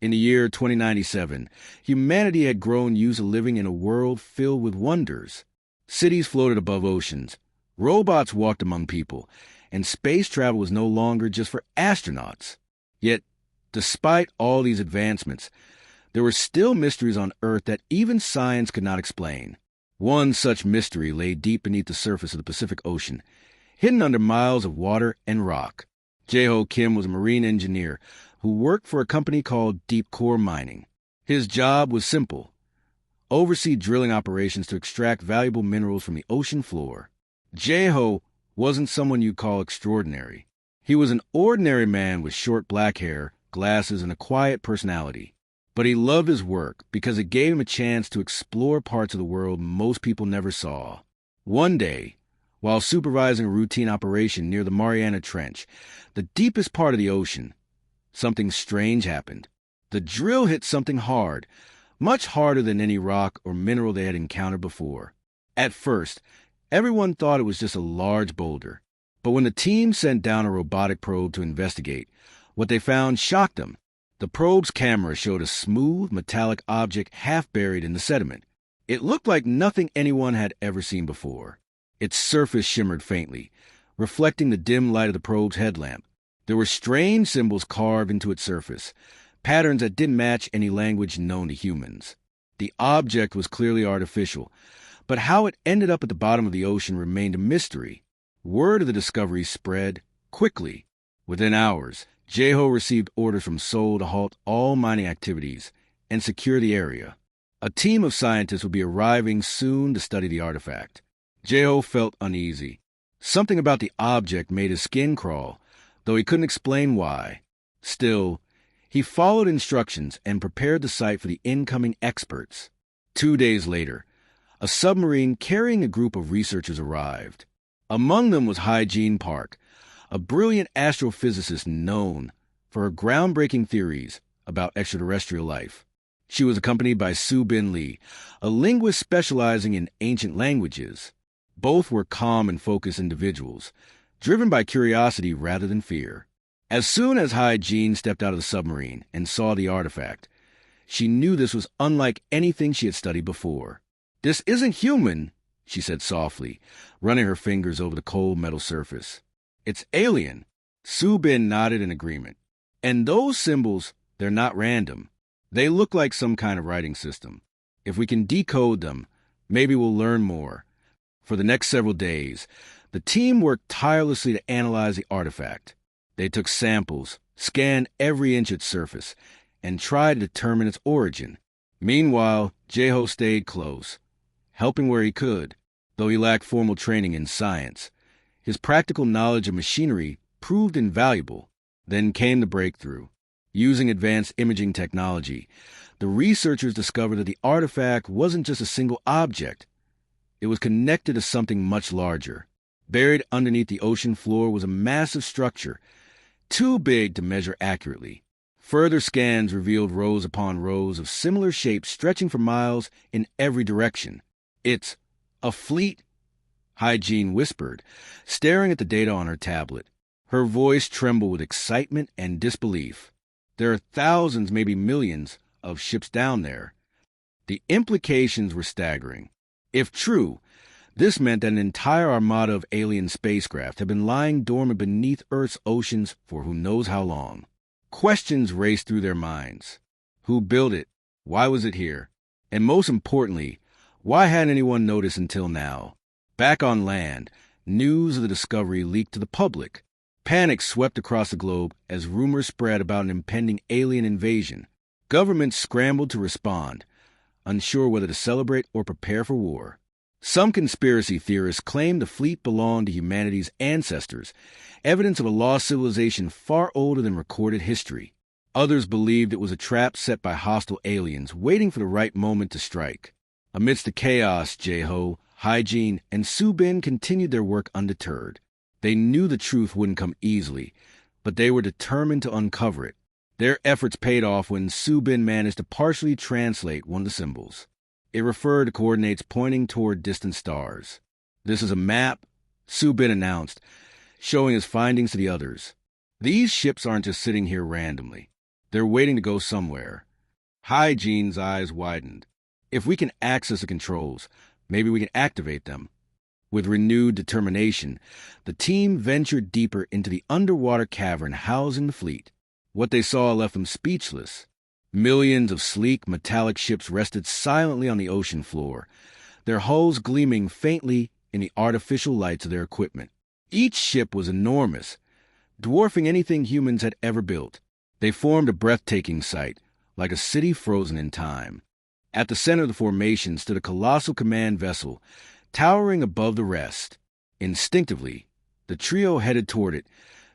In the year 2097, humanity had grown used to living in a world filled with wonders. Cities floated above oceans, robots walked among people, and space travel was no longer just for astronauts. Yet, despite all these advancements, there were still mysteries on Earth that even science could not explain. One such mystery lay deep beneath the surface of the Pacific Ocean, hidden under miles of water and rock. Jae-ho Kim was a marine engineer who worked for a company called Deep Core Mining. His job was simple: oversee drilling operations to extract valuable minerals from the ocean floor. Jae-ho wasn't someone you'd call extraordinary. He was an ordinary man with short black hair, glasses, and a quiet personality. But he loved his work because it gave him a chance to explore parts of the world most people never saw. One day, while supervising a routine operation near the Mariana Trench, the deepest part of the ocean, something strange happened. The drill hit something hard, much harder than any rock or mineral they had encountered before. At first, everyone thought it was just a large boulder. But when the team sent down a robotic probe to investigate, what they found shocked them. The probe's camera showed a smooth, metallic object half buried in the sediment. It looked like nothing anyone had ever seen before. Its surface shimmered faintly, reflecting the dim light of the probe's headlamp. There were strange symbols carved into its surface, patterns that didn't match any language known to humans. The object was clearly artificial, but how it ended up at the bottom of the ocean remained a mystery. Word of the discovery spread quickly. Within hours, Jae-ho received orders from Seoul to halt all mining activities and secure the area. A team of scientists would be arriving soon to study the artifact. Jae-ho felt uneasy. Something about the object made his skin crawl, though he couldn't explain why. Still, he followed instructions and prepared the site for the incoming experts. 2 days later, a submarine carrying a group of researchers arrived. Among them was Hyejin Park, a brilliant astrophysicist known for her groundbreaking theories about extraterrestrial life. She was accompanied by Soo-bin Lee, a linguist specializing in ancient languages. Both were calm and focused individuals, driven by curiosity rather than fear. As soon as Hyejin stepped out of the submarine and saw the artifact, she knew this was unlike anything she had studied before. "This isn't human," she said softly, running her fingers over the cold metal surface. "It's alien." Soo-bin nodded in agreement. "And those symbols, they're not random. They look like some kind of writing system. If we can decode them, maybe we'll learn more." For the next several days, the team worked tirelessly to analyze the artifact. They took samples, scanned every inch of its surface, and tried to determine its origin. Meanwhile, Jae-ho stayed close, helping where he could. Though he lacked formal training in science, his practical knowledge of machinery proved invaluable. Then came the breakthrough. Using advanced imaging technology, the researchers discovered that the artifact wasn't just a single object. It was connected to something much larger. Buried underneath the ocean floor was a massive structure, too big to measure accurately. Further scans revealed rows upon rows of similar shapes stretching for miles in every direction. "It's a fleet," Hyejin whispered, staring at the data on her tablet. Her voice trembled with excitement and disbelief. "There are thousands, maybe millions, of ships down there." The implications were staggering. If true, this meant that an entire armada of alien spacecraft had been lying dormant beneath Earth's oceans for who knows how long. Questions raced through their minds. Who built it? Why was it here? And most importantly, why hadn't anyone noticed until now? Back on land, news of the discovery leaked to the public. Panic swept across the globe as rumors spread about an impending alien invasion. Governments scrambled to respond, unsure whether to celebrate or prepare for war. Some conspiracy theorists claimed the fleet belonged to humanity's ancestors, evidence of a lost civilization far older than recorded history. Others believed it was a trap set by hostile aliens waiting for the right moment to strike. Amidst the chaos, Jae-ho, Hyejin, and Soo-bin continued their work undeterred. They knew the truth wouldn't come easily, but they were determined to uncover it. Their efforts paid off when Soo-bin managed to partially translate one of the symbols. It referred to coordinates pointing toward distant stars. "This is a map," Soo-bin announced, showing his findings to the others. "These ships aren't just sitting here randomly. They're waiting to go somewhere. Hygiene's eyes widened. If we can access the controls, maybe we can activate them. With renewed determination, the team ventured deeper into the underwater cavern housing the fleet. What they saw left them speechless. Millions of sleek, metallic ships rested silently on the ocean floor, their hulls gleaming faintly in the artificial lights of their equipment. Each ship was enormous, dwarfing anything humans had ever built. They formed a breathtaking sight, like a city frozen in time. At the center of the formation stood a colossal command vessel, towering above the rest. Instinctively, the trio headed toward it,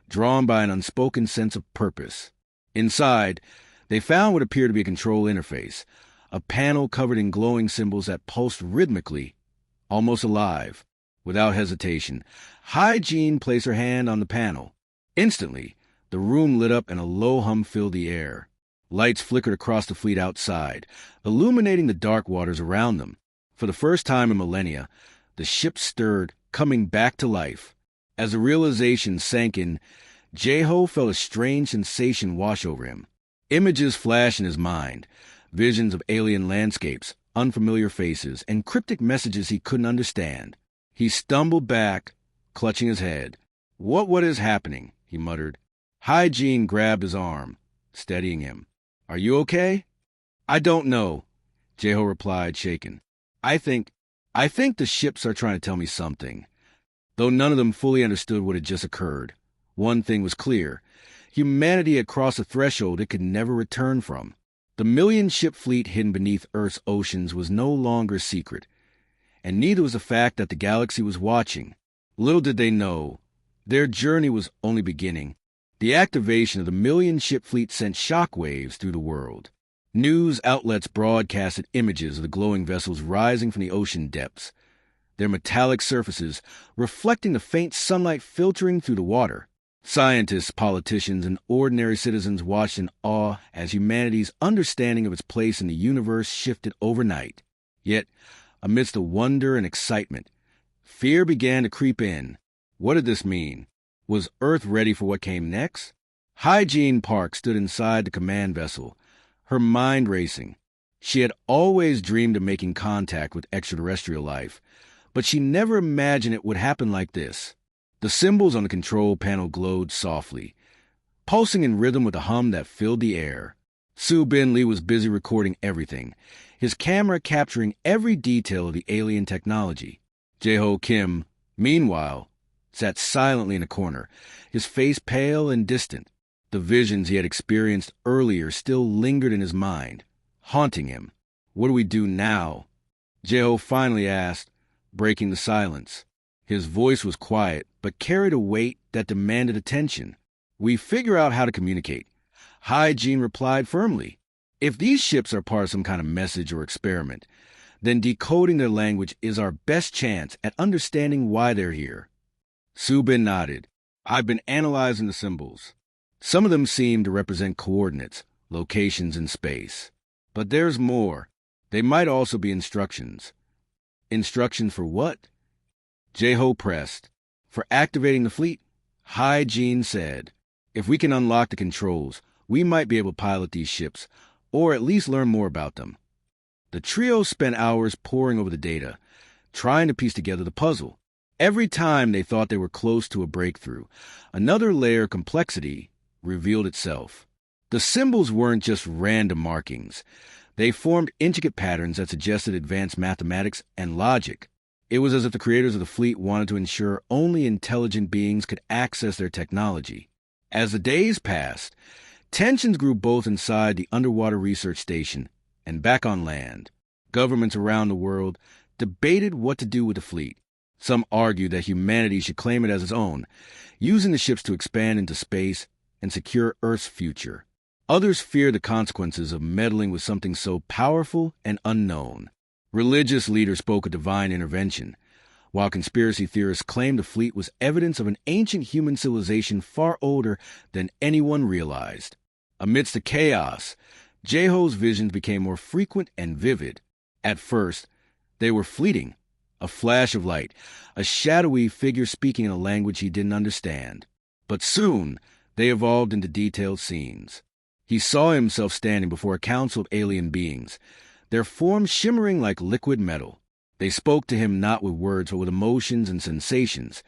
drawn by an unspoken sense of purpose. Inside, they found what appeared to be a control interface, a panel covered in glowing symbols that pulsed rhythmically, almost alive. Without hesitation, Hygiene placed her hand on the panel. Instantly, the room lit up and a low hum filled the air. Lights flickered across the fleet outside, illuminating the dark waters around them. For the first time in millennia, the ship stirred, coming back to life. As the realization sank in, Jeho felt a strange sensation wash over him. Images flashed in his mind, visions of alien landscapes, unfamiliar faces, and cryptic messages he couldn't understand. He stumbled back, clutching his head. What is happening?" he muttered. Hygiene grabbed his arm, steadying him. "Are you okay?" "I don't know," Jeho replied, shaken. I think the ships are trying to tell me something." Though none of them fully understood what had just occurred, one thing was clear. Humanity had crossed a threshold it could never return from. The million-ship fleet hidden beneath Earth's oceans was no longer a secret, and neither was the fact that the galaxy was watching. Little did they know, their journey was only beginning. The activation of the million-ship fleet sent shockwaves through the world. News outlets broadcasted images of the glowing vessels rising from the ocean depths, their metallic surfaces reflecting the faint sunlight filtering through the water. Scientists, politicians, and ordinary citizens watched in awe as humanity's understanding of its place in the universe shifted overnight. Yet, amidst the wonder and excitement, fear began to creep in. What did this mean? Was Earth ready for what came next? Hygiene Park stood inside the command vessel, her mind racing. She had always dreamed of making contact with extraterrestrial life, but she never imagined it would happen like this. The symbols on the control panel glowed softly, pulsing in rhythm with a hum that filled the air. Su Bin Lee was busy recording everything, his camera capturing every detail of the alien technology. Jeho Kim, meanwhile, sat silently in a corner, his face pale and distant. The visions he had experienced earlier still lingered in his mind, haunting him. "What do we do now?" Jeho finally asked, breaking the silence. His voice was quiet, but carried a weight that demanded attention. "We figure out how to communicate," Hygiene replied firmly. "If these ships are part of some kind of message or experiment, then decoding their language is our best chance at understanding why they're here." Su Bin nodded. "I've been analyzing the symbols. Some of them seem to represent coordinates, locations in space. But there's more. They might also be instructions." "Instructions for what?" Jeho pressed. "For activating the fleet," Hygiene said. "If we can unlock the controls, we might be able to pilot these ships, or at least learn more about them." The trio spent hours poring over the data, trying to piece together the puzzle. Every time they thought they were close to a breakthrough, another layer of complexity revealed itself. The symbols weren't just random markings. They formed intricate patterns that suggested advanced mathematics and logic. It was as if the creators of the fleet wanted to ensure only intelligent beings could access their technology. As the days passed, tensions grew both inside the underwater research station and back on land. Governments around the world debated what to do with the fleet. Some argued that humanity should claim it as its own, using the ships to expand into space and secure Earth's future. Others feared the consequences of meddling with something so powerful and unknown. Religious leaders spoke of divine intervention, while conspiracy theorists claimed the fleet was evidence of an ancient human civilization far older than anyone realized. Amidst the chaos, Jeho's visions became more frequent and vivid. At first, they were fleeting, a flash of light, a shadowy figure speaking in a language he didn't understand. But soon, they evolved into detailed scenes. He saw himself standing before a council of alien beings, their forms shimmering like liquid metal. They spoke to him not with words but with emotions and sensations,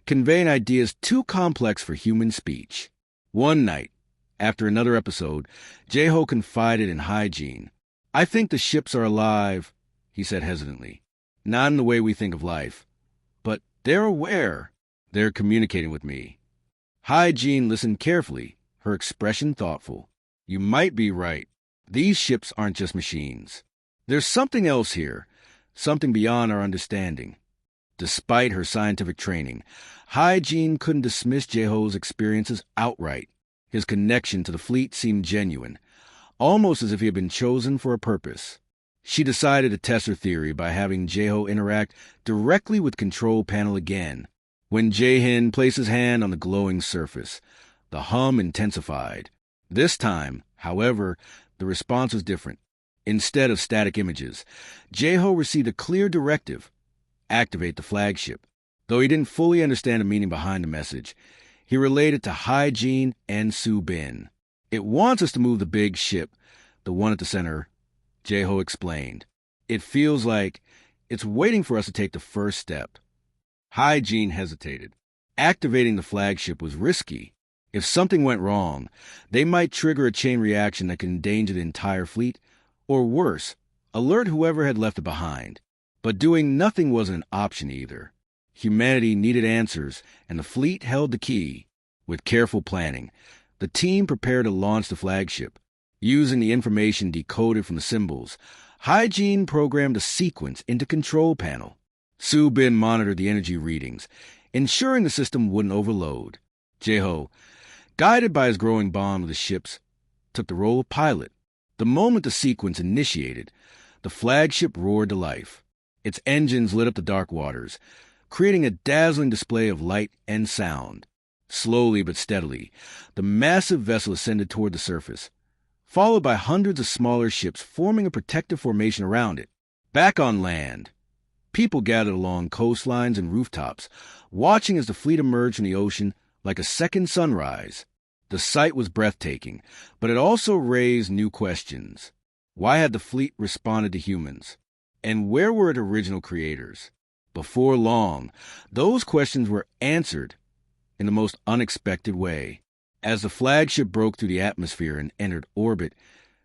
conveying ideas too complex for human speech. One night, after another episode, Jeho confided in Hygiene. "I think the ships are alive," he said hesitantly. "Not in the way we think of life. But they're aware. They're communicating with me." Hygiene listened carefully, her expression thoughtful. "You might be right. These ships aren't just machines. There's something else here, something beyond our understanding." Despite her scientific training, Hygiene couldn't dismiss Jeho's experiences outright. His connection to the fleet seemed genuine, almost as if he had been chosen for a purpose. She decided to test her theory by having Jeho interact directly with Control Panel again. When Jaehin placed his hand on the glowing surface, the hum intensified. This time, however, the response was different. Instead of static images, Jeho received a clear directive: activate the flagship. Though he didn't fully understand the meaning behind the message, he relayed it to Hygiene and Su Bin. "It wants us to move the big ship, the one at the center," Jeho explained. "It feels like it's waiting for us to take the first step." Hygiene hesitated. Activating the flagship was risky. If something went wrong, they might trigger a chain reaction that could endanger the entire fleet, or worse, alert whoever had left it behind. But doing nothing wasn't an option either. Humanity needed answers, and the fleet held the key. With careful planning, the team prepared to launch the flagship. Using the information decoded from the symbols, Hygiene programmed a sequence into Control Panel. Su Bin monitored the energy readings, ensuring the system wouldn't overload. Jeho, guided by his growing bond with the ships, took the role of pilot. The moment the sequence initiated, the flagship roared to life. Its engines lit up the dark waters, creating a dazzling display of light and sound. Slowly but steadily, the massive vessel ascended toward the surface, followed by hundreds of smaller ships forming a protective formation around it. Back on land, people gathered along coastlines and rooftops, watching as the fleet emerged from the ocean like a second sunrise. The sight was breathtaking, but it also raised new questions. Why had the fleet responded to humans? And where were its original creators? Before long, those questions were answered in the most unexpected way. As the flagship broke through the atmosphere and entered orbit,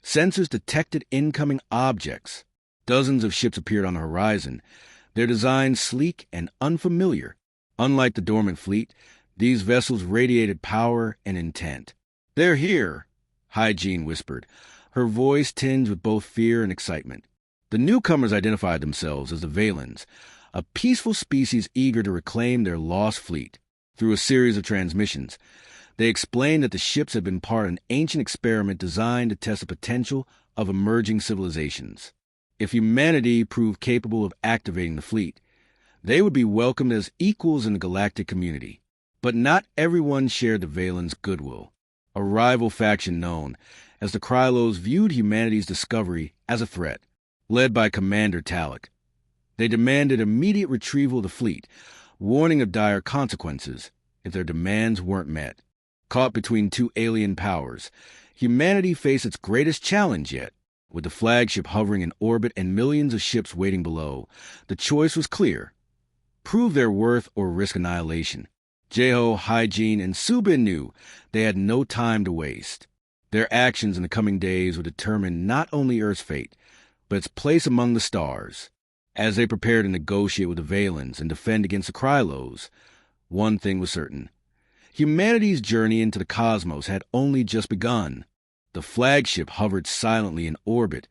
sensors detected incoming objects. Dozens of ships appeared on the horizon, their designs sleek and unfamiliar. Unlike the dormant fleet, these vessels radiated power and intent. "They're here," Hygiene whispered, her voice tinged with both fear and excitement. The newcomers identified themselves as the Valens, a peaceful species eager to reclaim their lost fleet. Through a series of transmissions, they explained that the ships had been part of an ancient experiment designed to test the potential of emerging civilizations. If humanity proved capable of activating the fleet, they would be welcomed as equals in the galactic community. But not everyone shared the Valens' goodwill. A rival faction known as the Krylos viewed humanity's discovery as a threat. Led by Commander Talek, they demanded immediate retrieval of the fleet, warning of dire consequences if their demands weren't met. Caught between two alien powers, humanity faced its greatest challenge yet. With the flagship hovering in orbit and millions of ships waiting below, the choice was clear: prove their worth or risk annihilation. Jeho, Hygiene, and Su Bin knew they had no time to waste. Their actions in the coming days would determine not only Earth's fate, but its place among the stars. As they prepared to negotiate with the Valens and defend against the Krylos, one thing was certain: humanity's journey into the cosmos had only just begun. The flagship hovered silently in orbit,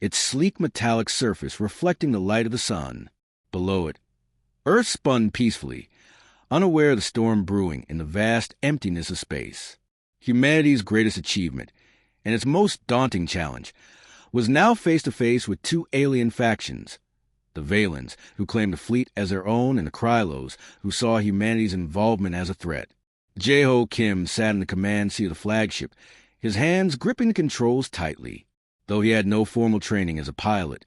its sleek metallic surface reflecting the light of the sun. Below it, Earth spun peacefully, unaware of the storm brewing in the vast emptiness of space. Humanity's greatest achievement, and its most daunting challenge, was now face-to-face with two alien factions: the Valens, who claimed the fleet as their own, and the Krylos, who saw humanity's involvement as a threat. Jeho Kim sat in the command seat of the flagship, his hands gripping the controls tightly. Though he had no formal training as a pilot,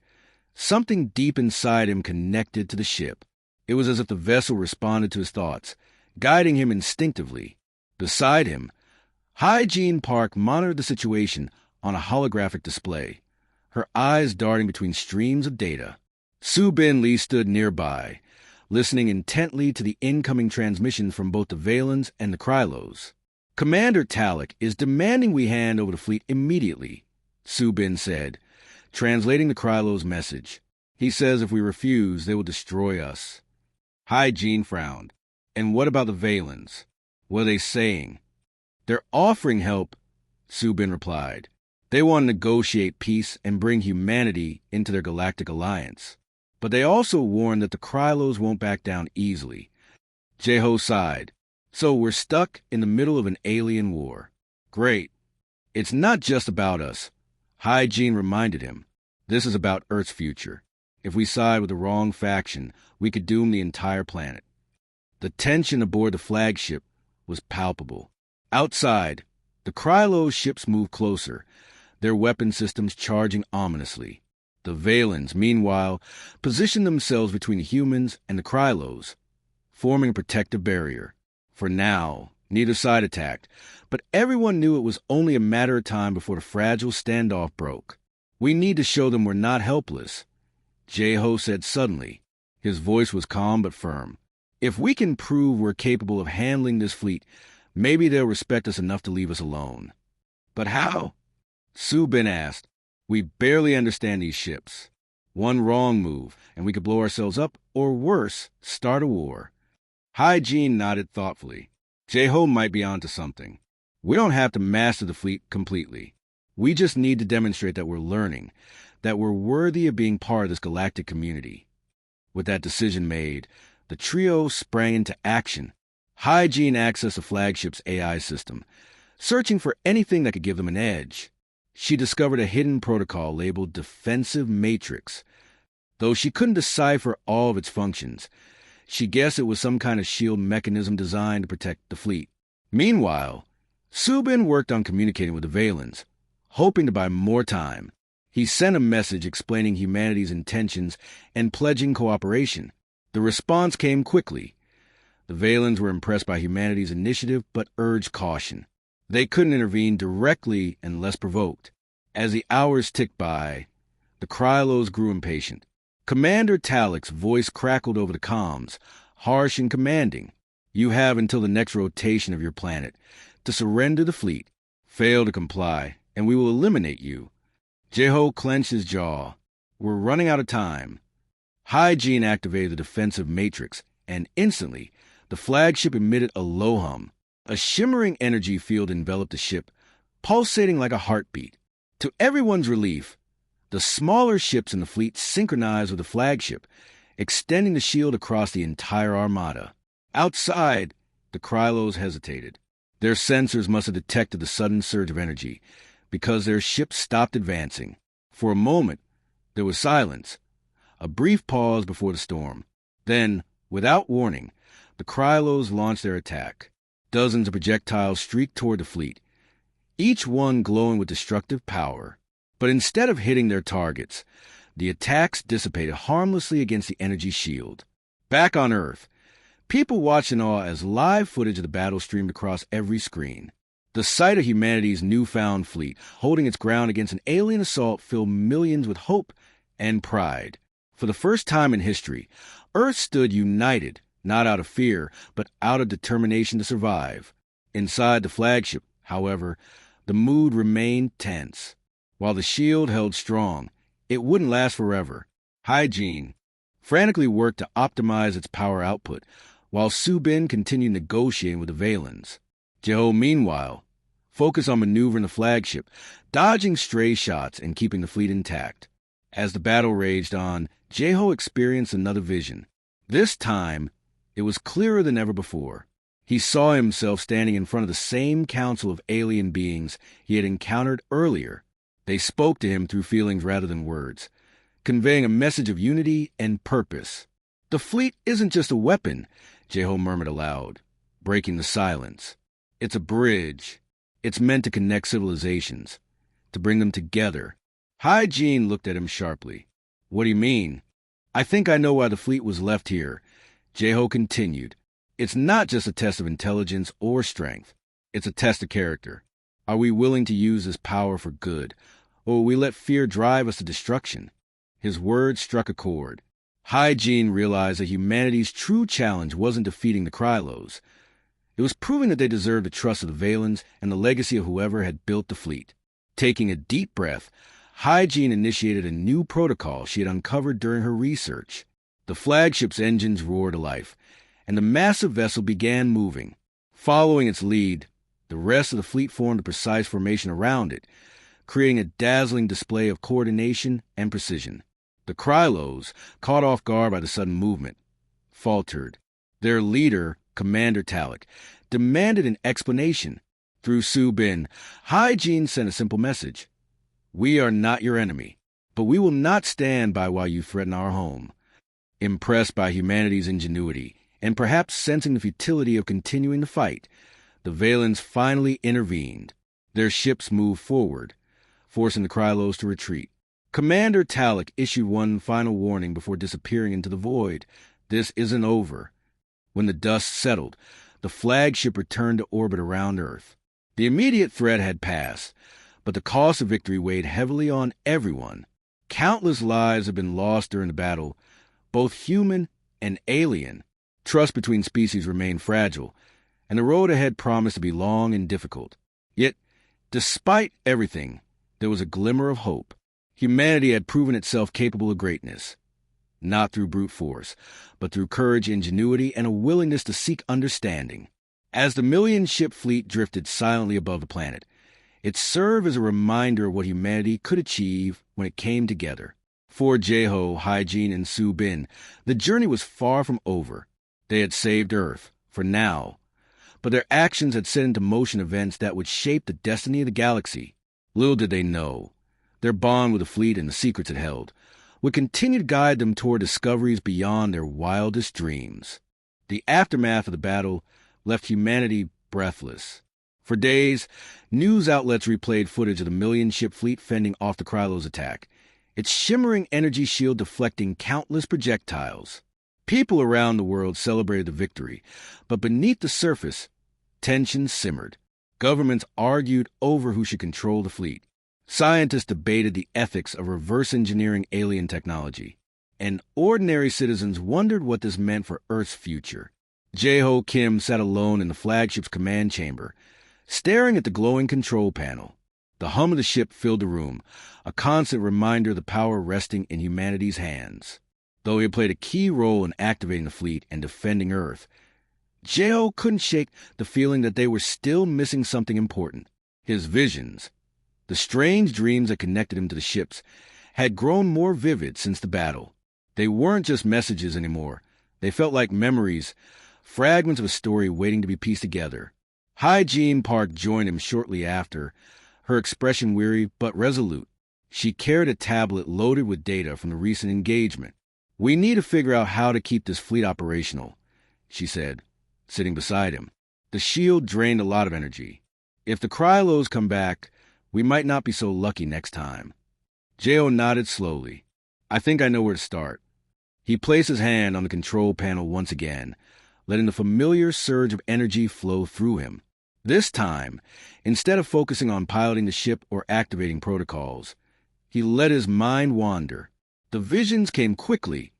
something deep inside him connected to the ship. It was as if the vessel responded to his thoughts, guiding him instinctively. Beside him, Hygiene Park monitored the situation on a holographic display, her eyes darting between streams of data. Su Bin Lee stood nearby, listening intently to the incoming transmissions from both the Valens and the Krylos. Commander Talik is demanding we hand over the fleet immediately, Su Bin said, translating the Krylos' message. He says if we refuse, they will destroy us. Hygiene frowned. And what about the Valens? What are they saying? They're offering help, Su Bin replied. They want to negotiate peace and bring humanity into their galactic alliance. But they also warn that the Krylos won't back down easily. Jeho sighed. So we're stuck in the middle of an alien war. Great. It's not just about us. Hygiene reminded him. This is about Earth's future. If we side with the wrong faction, we could doom the entire planet. The tension aboard the flagship was palpable. Outside, the Krylos ships moved closer, their weapon systems charging ominously. The Valens, meanwhile, positioned themselves between the humans and the Krylos, forming a protective barrier. For now, neither side attacked, but everyone knew it was only a matter of time before the fragile standoff broke. We need to show them we're not helpless, Jeho said suddenly. His voice was calm but firm. If we can prove we're capable of handling this fleet, maybe they'll respect us enough to leave us alone. But how? Su Bin asked. We barely understand these ships. One wrong move, and we could blow ourselves up, or worse, start a war. Hygiene nodded thoughtfully. Jeho might be onto something. We don't have to master the fleet completely. We just need to demonstrate that we're learning, that we're worthy of being part of this galactic community. With that decision made, the trio sprang into action. Hygiene accessed the flagship's AI system, searching for anything that could give them an edge. She discovered a hidden protocol labeled Defensive Matrix. Though she couldn't decipher all of its functions, she guessed it was some kind of shield mechanism designed to protect the fleet. Meanwhile, Su Bin worked on communicating with the Valens, hoping to buy more time. He sent a message explaining humanity's intentions and pledging cooperation. The response came quickly. The Valens were impressed by humanity's initiative but urged caution. They couldn't intervene directly unless provoked. As the hours ticked by, the Krylos grew impatient. Commander Talik's voice crackled over the comms, harsh and commanding. You have until the next rotation of your planet to surrender the fleet. Fail to comply, and we will eliminate you. Jeho clenched his jaw. We're running out of time. Hygiene activated the defensive matrix, and instantly, the flagship emitted a low hum. A shimmering energy field enveloped the ship, pulsating like a heartbeat. To everyone's relief, the smaller ships in the fleet synchronized with the flagship, extending the shield across the entire armada. Outside, the Krylos hesitated. Their sensors must have detected the sudden surge of energy, because their ships stopped advancing. For a moment, there was silence, a brief pause before the storm. Then, without warning, the Krylos launched their attack. Dozens of projectiles streaked toward the fleet, each one glowing with destructive power. But instead of hitting their targets, the attacks dissipated harmlessly against the energy shield. Back on Earth, people watched in awe as live footage of the battle streamed across every screen. The sight of humanity's newfound fleet holding its ground against an alien assault filled millions with hope and pride. For the first time in history, Earth stood united, not out of fear, but out of determination to survive. Inside the flagship, however, the mood remained tense. While the shield held strong, it wouldn't last forever. Hygiene frantically worked to optimize its power output, while Su Bin continued negotiating with the Valens. Jeho, meanwhile, focused on maneuvering the flagship, dodging stray shots and keeping the fleet intact. As the battle raged on, Jeho experienced another vision. This time, it was clearer than ever before. He saw himself standing in front of the same council of alien beings he had encountered earlier. They spoke to him through feelings rather than words, conveying a message of unity and purpose. The fleet isn't just a weapon, Jeho murmured aloud, breaking the silence. It's a bridge. It's meant to connect civilizations, to bring them together. Hygiene looked at him sharply. What do you mean? I think I know why the fleet was left here, Jeho continued. It's not just a test of intelligence or strength. It's a test of character. Are we willing to use this power for good, or will we let fear drive us to destruction? His words struck a chord. Hygiene realized that humanity's true challenge wasn't defeating the Krylos. It was proving that they deserved the trust of the Valens and the legacy of whoever had built the fleet. Taking a deep breath, Hygiene initiated a new protocol she had uncovered during her research. The flagship's engines roared to life, and the massive vessel began moving. Following its lead, the rest of the fleet formed a precise formation around it, creating a dazzling display of coordination and precision. The Krylos, caught off guard by the sudden movement, faltered. Their leader, Commander Talek, demanded an explanation. Through Su Bin, Hygiene sent a simple message. We are not your enemy, but we will not stand by while you threaten our home. Impressed by humanity's ingenuity, and perhaps sensing the futility of continuing the fight, the Valens finally intervened. Their ships moved forward, forcing the Krylos to retreat. Commander Talek issued one final warning before disappearing into the void. This isn't over. When the dust settled, the flagship returned to orbit around Earth. The immediate threat had passed, but the cost of victory weighed heavily on everyone. Countless lives had been lost during the battle, both human and alien. Trust between species remained fragile, and the road ahead promised to be long and difficult. Yet, despite everything, there was a glimmer of hope. Humanity had proven itself capable of greatness, not through brute force, but through courage, ingenuity, and a willingness to seek understanding. As the million-ship fleet drifted silently above the planet, it served as a reminder of what humanity could achieve when it came together. For Jeho, Hygiene, and Su Bin, the journey was far from over. They had saved Earth, for now, but their actions had set into motion events that would shape the destiny of the galaxy. Little did they know, their bond with the fleet and the secrets it held would continue to guide them toward discoveries beyond their wildest dreams. The aftermath of the battle left humanity breathless. For days, news outlets replayed footage of the million-ship fleet fending off the Krylos' attack, its shimmering energy shield deflecting countless projectiles. People around the world celebrated the victory, but beneath the surface, tension simmered. Governments argued over who should control the fleet. Scientists debated the ethics of reverse engineering alien technology, and ordinary citizens wondered what this meant for Earth's future. Jeho Kim sat alone in the flagship's command chamber, staring at the glowing control panel. The hum of the ship filled the room, a constant reminder of the power resting in humanity's hands. Though he had played a key role in activating the fleet and defending Earth, Jeho couldn't shake the feeling that they were still missing something important. His visions, the strange dreams that connected him to the ships, had grown more vivid since the battle. They weren't just messages anymore. They felt like memories, fragments of a story waiting to be pieced together. Hygiene Park joined him shortly after, her expression weary but resolute. She carried a tablet loaded with data from the recent engagement. We need to figure out how to keep this fleet operational, she said, sitting beside him. The shield drained a lot of energy. If the Krylos come back, we might not be so lucky next time. Jeho nodded slowly. I think I know where to start. He placed his hand on the control panel once again, letting the familiar surge of energy flow through him. This time, instead of focusing on piloting the ship or activating protocols, he let his mind wander. The visions came quickly,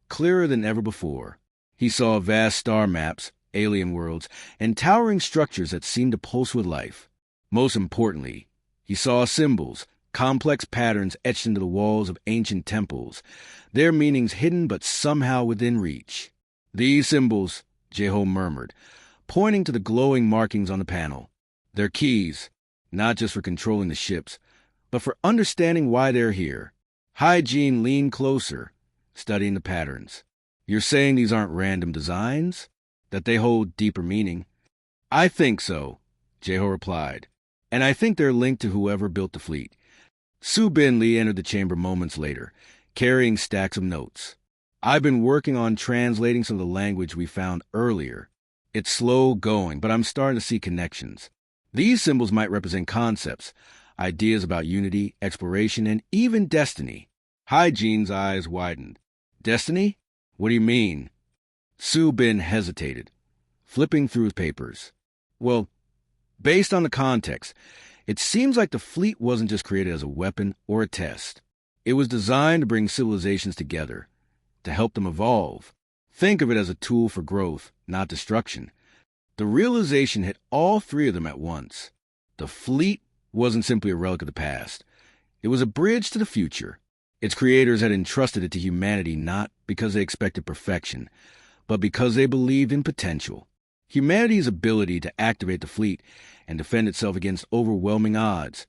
clearer than ever before. He saw vast star maps, alien worlds, and towering structures that seemed to pulse with life. Most importantly, he saw symbols, complex patterns etched into the walls of ancient temples, their meanings hidden but somehow within reach. These symbols, Jeho murmured, pointing to the glowing markings on the panel. They're keys, not just for controlling the ships, but for understanding why they're here. Hygiene leaned closer, studying the patterns. You're saying these aren't random designs? That they hold deeper meaning? I think so, Jeho replied. And I think they're linked to whoever built the fleet. Su Bin Lee entered the chamber moments later, carrying stacks of notes. I've been working on translating some of the language we found earlier. It's slow going, but I'm starting to see connections. These symbols might represent concepts, ideas about unity, exploration, and even destiny. Hygiene's eyes widened. Destiny? What do you mean? Su Bin hesitated, flipping through his papers. Well, based on the context, It seems like the fleet wasn't just created as a weapon or a test. It was designed to bring civilizations together, to help them evolve. Think of it as a tool for growth, not destruction. The realization hit all three of them at once. The fleet wasn't simply a relic of the past. It was a bridge to the future. Its creators had entrusted it to humanity not because they expected perfection, but because they believed in potential. Humanity's ability to activate the fleet and defend itself against overwhelming odds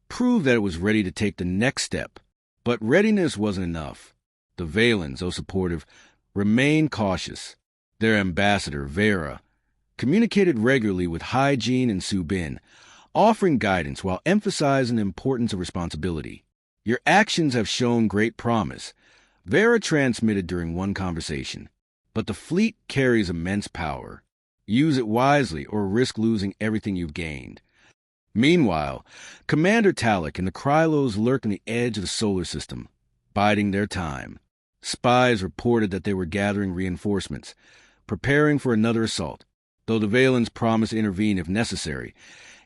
proved that it was ready to take the next step. But readiness wasn't enough. The Valens, though supportive, remained cautious. Their ambassador, Vera, communicated regularly with Hygiene and Subin, offering guidance while emphasizing the importance of responsibility. Your actions have shown great promise, Vera transmitted during one conversation. But the fleet carries immense power. Use it wisely or risk losing everything you've gained. Meanwhile, Commander Talek and the Krylos lurk on the edge of the solar system, biding their time. Spies reported that they were gathering reinforcements, preparing for another assault. Though the Valens promised to intervene if necessary,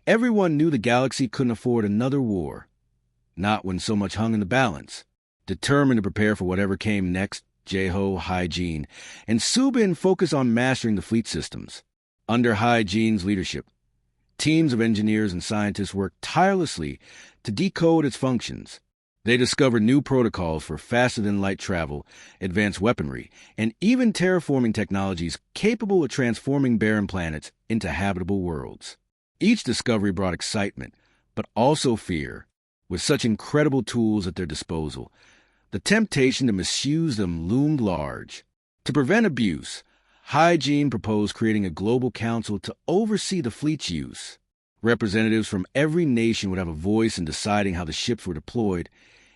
everyone knew the galaxy couldn't afford another war. Not when so much hung in the balance. Determined to prepare for whatever came next, Jeho, Hygiene, and Subin focused on mastering the fleet systems. Under Hygiene's leadership, teams of engineers and scientists worked tirelessly to decode its functions. They discovered new protocols for faster-than-light travel, advanced weaponry, and even terraforming technologies capable of transforming barren planets into habitable worlds. Each discovery brought excitement, but also fear. With such incredible tools at their disposal, the temptation to misuse them loomed large. To prevent abuse, Hygiene proposed creating a global council to oversee the fleet's use. Representatives from every nation would have a voice in deciding how the ships were deployed,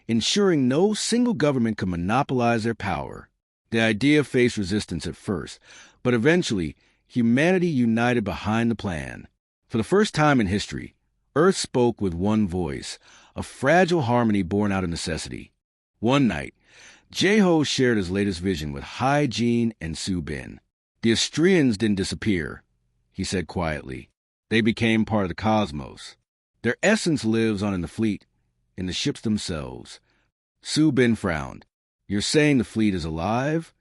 ensuring no single government could monopolize their power. The idea faced resistance at first, but eventually, humanity united behind the plan. For the first time in history, Earth spoke with one voice, a fragile harmony born out of necessity. One night, Jeho shared his latest vision with Hygiene and Subin. The Astrians didn't disappear, he said quietly. They became part of the cosmos. Their essence lives on in the fleet, in the ships themselves. Subin frowned. You're saying the fleet is alive?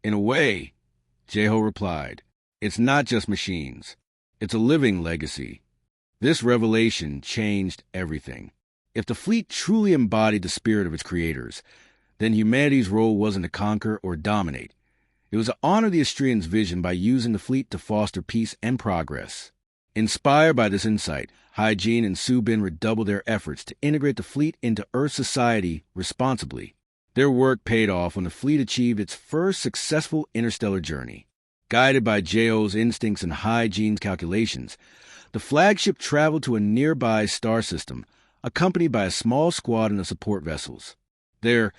In a way, Jeho replied. It's not just machines. It's a living legacy. This revelation changed everything. If the fleet truly embodied the spirit of its creators, then humanity's role wasn't to conquer or dominate. It was to honor the Astrians' vision by using the fleet to foster peace and progress. Inspired by this insight, Hygiene and Subin redoubled their efforts to integrate the fleet into Earth society responsibly. Their work paid off when the fleet achieved its first successful interstellar journey. Guided by Jeho's instincts and Hygiene's calculations, the flagship traveled to a nearby star system, accompanied by a small squadron of support vessels. There,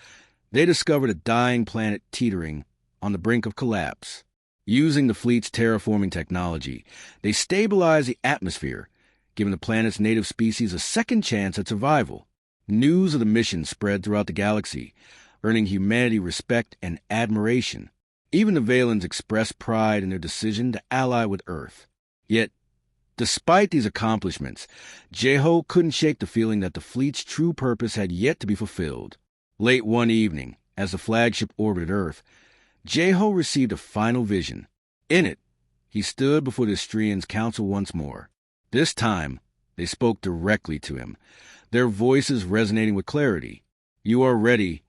they discovered a dying planet teetering on the brink of collapse. Using the fleet's terraforming technology, they stabilized the atmosphere, giving the planet's native species a second chance at survival. News of the mission spread throughout the galaxy, earning humanity respect and admiration. Even the Valens expressed pride in their decision to ally with Earth. Yet, despite these accomplishments, Jeho couldn't shake the feeling that the fleet's true purpose had yet to be fulfilled. Late one evening, as the flagship orbited Earth, Jeho received a final vision. In it, he stood before the Astrians' council once more. This time, they spoke directly to him, their voices resonating with clarity. You are ready,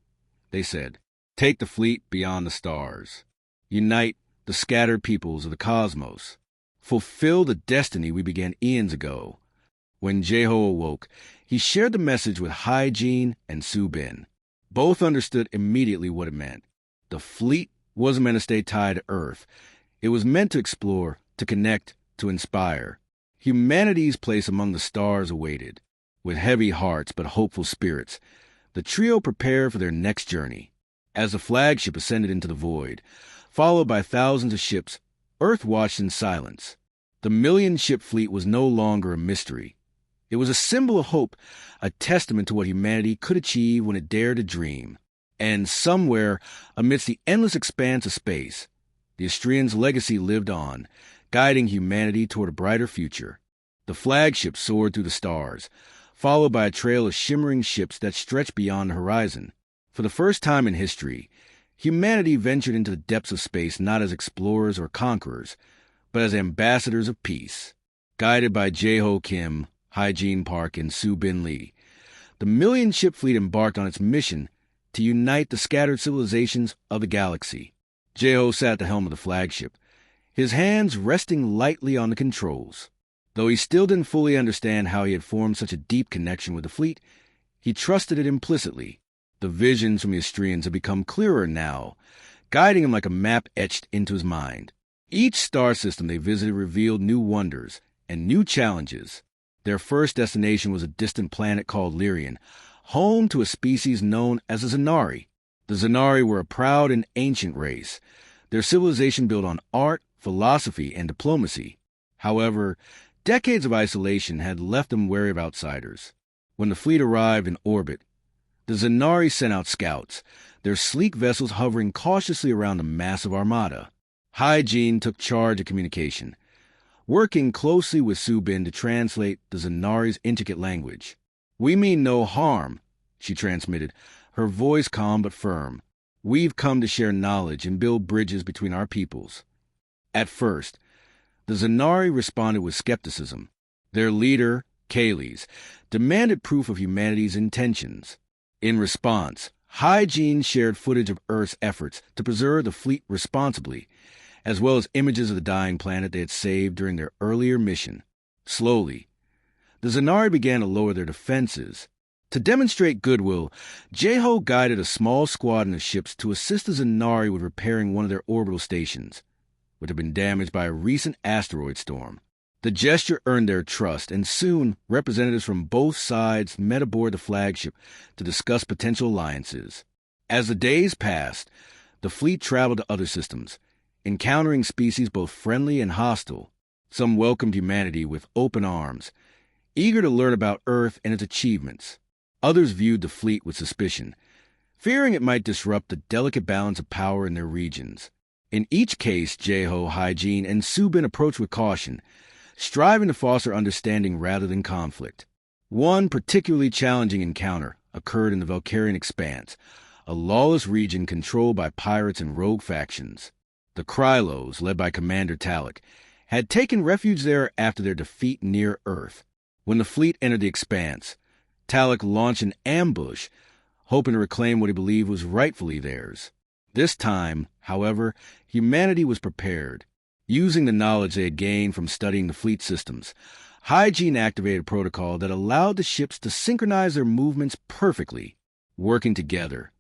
they said. Take the fleet beyond the stars. Unite the scattered peoples of the cosmos. Fulfill the destiny we began eons ago. When Jeho awoke, he shared the message with Hygiene and Subin. Both understood immediately what it meant. The fleet wasn't meant to stay tied to Earth. It was meant to explore, to connect, to inspire. Humanity's place among the stars awaited. With heavy hearts but hopeful spirits, the trio prepared for their next journey. As the flagship ascended into the void, followed by thousands of ships, Earth watched in silence. The million-ship fleet was no longer a mystery. It was a symbol of hope, a testament to what humanity could achieve when it dared to dream. And somewhere, amidst the endless expanse of space, the Astrians' legacy lived on, guiding humanity toward a brighter future. The flagship soared through the stars, followed by a trail of shimmering ships that stretched beyond the horizon. For the first time in history, humanity ventured into the depths of space not as explorers or conquerors, but as ambassadors of peace. Guided by Jae-ho Kim, Hyejin Park, and Soo-bin Lee, the million-ship fleet embarked on its mission to unite the scattered civilizations of the galaxy. Jae-ho sat at the helm of the flagship, his hands resting lightly on the controls. Though he still didn't fully understand how he had formed such a deep connection with the fleet, he trusted it implicitly. The visions from the Astrians had become clearer now, guiding him like a map etched into his mind. Each star system they visited revealed new wonders and new challenges. Their first destination was a distant planet called Lyrian, home to a species known as the Zanari. The Zanari were a proud and ancient race, their civilization built on art, philosophy, and diplomacy. However, decades of isolation had left them wary of outsiders. When the fleet arrived in orbit, the Zanari sent out scouts, their sleek vessels hovering cautiously around the massive armada. Hyejin took charge of communication, working closely with Soo-bin to translate the Zanari's intricate language. "We mean no harm," she transmitted, her voice calm but firm. "We've come to share knowledge and build bridges between our peoples." At first, the Zanari responded with skepticism. Their leader, Kales, demanded proof of humanity's intentions. In response, Hyejin shared footage of Earth's efforts to preserve the fleet responsibly, as well as images of the dying planet they had saved during their earlier mission. Slowly, the Zanari began to lower their defenses. To demonstrate goodwill, Jae-ho guided a small squadron of ships to assist the Zanari with repairing one of their orbital stations, which had been damaged by a recent asteroid storm. The gesture earned their trust, and soon representatives from both sides met aboard the flagship to discuss potential alliances. As the days passed, the fleet traveled to other systems, encountering species both friendly and hostile. Some welcomed humanity with open arms, eager to learn about Earth and its achievements. Others viewed the fleet with suspicion, fearing it might disrupt the delicate balance of power in their regions. In each case, Jae-ho, Hyejin, and Soo-bin approached with caution, striving to foster understanding rather than conflict. One particularly challenging encounter occurred in the Valkyrian Expanse, a lawless region controlled by pirates and rogue factions. The Krylos, led by Commander Talek, had taken refuge there after their defeat near Earth. When the fleet entered the Expanse, Talek launched an ambush, hoping to reclaim what he believed was rightfully theirs. This time, however, humanity was prepared. Using the knowledge they had gained from studying the fleet systems, Hyejin activated a protocol that allowed the ships to synchronize their movements perfectly. Working together,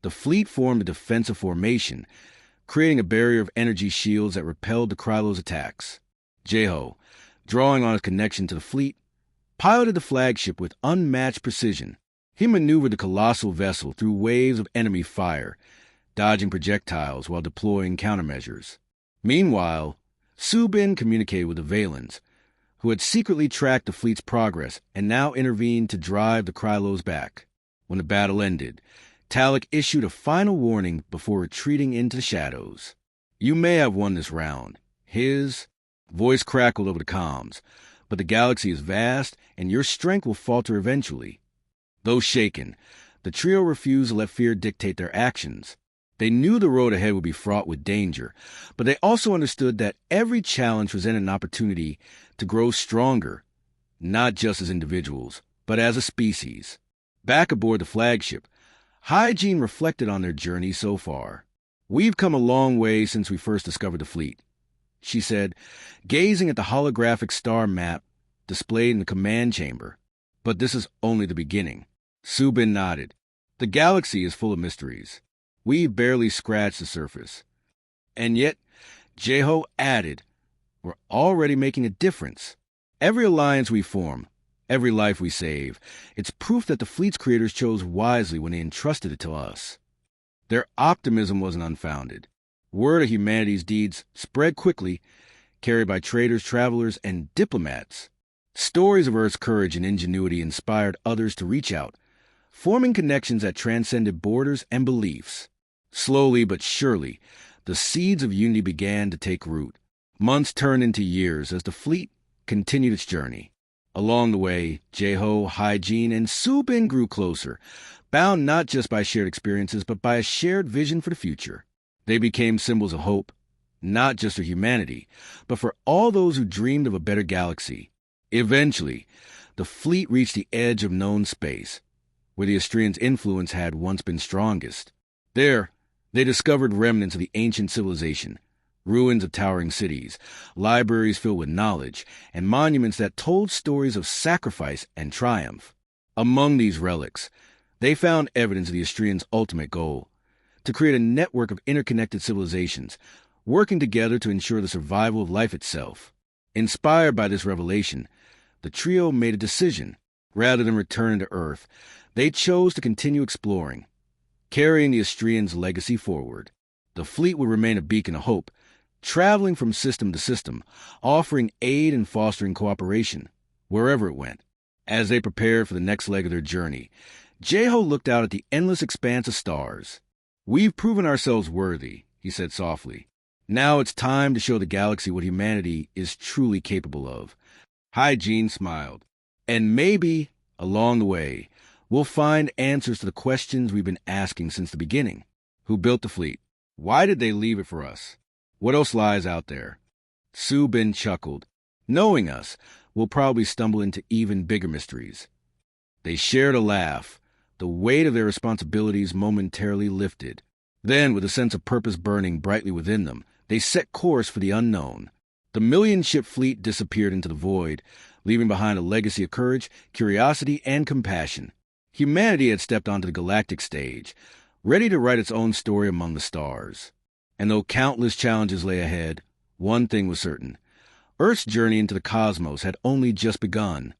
the fleet formed a defensive formation, creating a barrier of energy shields that repelled the Krylos' attacks. Jae-ho, drawing on his connection to the fleet, piloted the flagship with unmatched precision. He maneuvered the colossal vessel through waves of enemy fire, dodging projectiles while deploying countermeasures. Meanwhile, Soo-bin communicated with the Valens, who had secretly tracked the fleet's progress and now intervened to drive the Krylos back. When the battle ended, Talek issued a final warning before retreating into the shadows. "You may have won this round." His voice crackled over the comms, "but the galaxy is vast, and your strength will falter eventually." Though shaken, the trio refused to let fear dictate their actions. They knew the road ahead would be fraught with danger, but they also understood that every challenge presented an opportunity to grow stronger, not just as individuals, but as a species. Back aboard the flagship, Hyejin reflected on their journey so far. "We've come a long way since we first discovered the fleet," she said, gazing at the holographic star map displayed in the command chamber. "But this is only the beginning." Soo-bin nodded. "The galaxy is full of mysteries. We've barely scratched the surface." And yet, Jae-ho added, "We're already making a difference. Every alliance we form, every life we save, it's proof that the fleet's creators chose wisely when they entrusted it to us." Their optimism wasn't unfounded. Word of humanity's deeds spread quickly, carried by traders, travelers, and diplomats. Stories of Earth's courage and ingenuity inspired others to reach out, forming connections that transcended borders and beliefs. Slowly but surely, the seeds of unity began to take root. Months turned into years as the fleet continued its journey. Along the way, Jeho, Hygiene, and Subin grew closer, bound not just by shared experiences, but by a shared vision for the future. They became symbols of hope, not just for humanity, but for all those who dreamed of a better galaxy. Eventually, the fleet reached the edge of known space, where the Astrians' influence had once been strongest. There, they discovered remnants of the ancient civilization, ruins of towering cities, libraries filled with knowledge, and monuments that told stories of sacrifice and triumph. Among these relics, they found evidence of the Astrians' ultimate goal, to create a network of interconnected civilizations, working together to ensure the survival of life itself. Inspired by this revelation, the trio made a decision. Rather than return to Earth, they chose to continue exploring, carrying the Astrians' legacy forward. The fleet would remain a beacon of hope, traveling from system to system, offering aid and fostering cooperation, wherever it went. As they prepared for the next leg of their journey, Jeho looked out at the endless expanse of stars. "We've proven ourselves worthy," he said softly. "Now it's time to show the galaxy what humanity is truly capable of." Hygiene smiled. "And maybe, along the way, we'll find answers to the questions we've been asking since the beginning. Who built the fleet? Why did they leave it for us? What else lies out there?" Subin chuckled. "Knowing us, we'll probably stumble into even bigger mysteries." They shared a laugh. The weight of their responsibilities momentarily lifted. Then, with a sense of purpose burning brightly within them, they set course for the unknown. The million-ship fleet disappeared into the void, leaving behind a legacy of courage, curiosity, and compassion. Humanity had stepped onto the galactic stage, ready to write its own story among the stars. And though countless challenges lay ahead, one thing was certain. Earth's journey into the cosmos had only just begun.